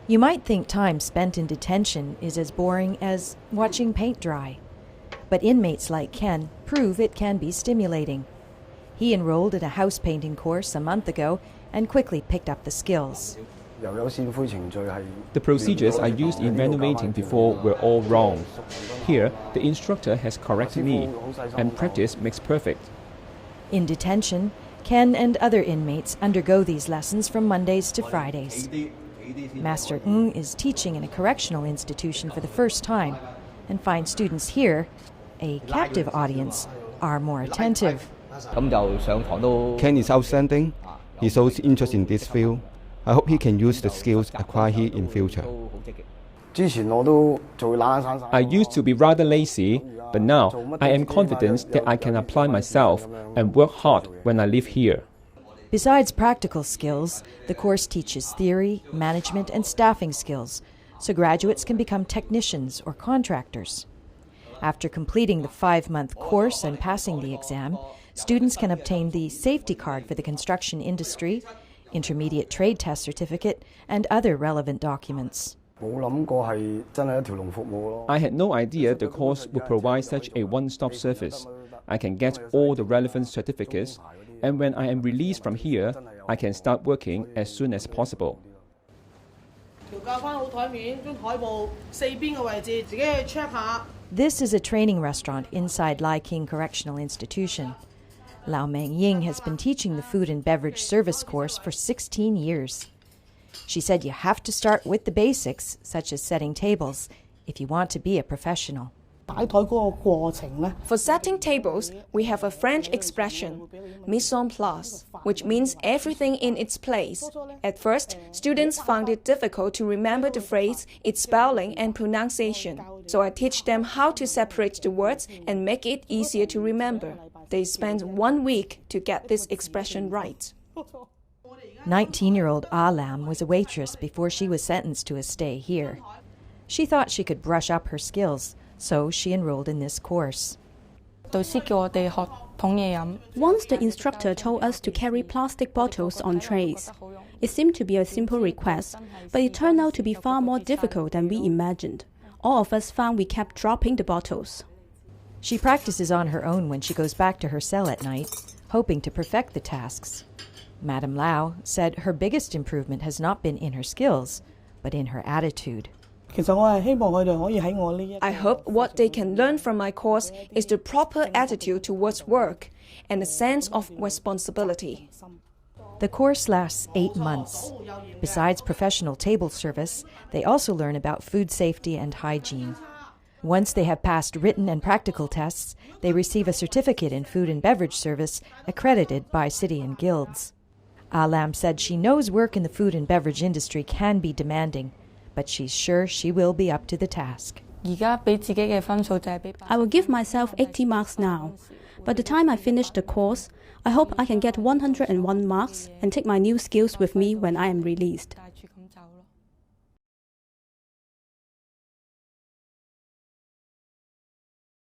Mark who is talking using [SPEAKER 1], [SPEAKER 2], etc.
[SPEAKER 1] You might think time spent in detention is as boring as watching paint dry. But inmates like Ken prove it can be stimulating. He enrolled in a house painting course a month ago and quickly picked up the skills.
[SPEAKER 2] The procedures I used in renovating before were all wrong. Here, the instructor has corrected me, and practice makes perfect.
[SPEAKER 1] In detention, Ken and other inmates undergo these lessons from Mondays to Fridays. Master Ng is teaching in a correctional institution for the first time and finds students here, a captive audience, are more attentive.
[SPEAKER 3] Ken is outstanding. He shows interest in this field. I hope he can use the skills acquired here in future.
[SPEAKER 2] I used to be rather lazy, but now I am confident that I can apply myself and work hard when I live here.
[SPEAKER 1] Besides practical skills, the course teaches theory, management, and staffing skills, so graduates can become technicians or contractors. After completing the 5-month course and passing the exam, students can obtain the safety card for the construction industry, intermediate trade test certificate, and other relevant documents.
[SPEAKER 2] I had no idea the course would provide such a one-stop service. I can get all the relevant certificates, and when I am released from here, I can start working as soon as possible.
[SPEAKER 1] This is a training restaurant inside Lai King Correctional Institution. Lau Meng Ying has been teaching the food and beverage service course for 16 years. She said you have to start with the basics, such as setting tables, if you want to be a professional.
[SPEAKER 4] For setting tables, we have a French expression, mise en place, which means everything in its place. At first, students found it difficult to remember the phrase, its spelling and pronunciation. So I teach them how to separate the words and make it easier to remember. They spent 1 week to get this expression right.
[SPEAKER 1] 19-year-old Ah Lam was a waitress before she was sentenced to a stay here. She thought she could brush up her skills, so she enrolled in this course.
[SPEAKER 5] Once the instructor told us to carry plastic bottles on trays. It seemed to be a simple request, but it turned out to be far more difficult than we imagined. All of us found we kept dropping the bottles.
[SPEAKER 1] She practices on her own when she goes back to her cell at night, hoping to perfect the tasks. Madame Lau said her biggest improvement has not been in her skills, but in her attitude.
[SPEAKER 4] I hope what they can learn from my course is the proper attitude towards work and a sense of responsibility.
[SPEAKER 1] The course lasts 8 months. Besides professional table service, they also learn about food safety and hygiene. Once they have passed written and practical tests, they receive a certificate in food and beverage service accredited by city and guilds. Ah Lam said she knows work in the food and beverage industry can be demanding, but she's sure she will be up to the task.
[SPEAKER 5] I will give myself 80 marks now. By the time I finish the course, I hope I can get 101 marks and take my new skills with me when I am released.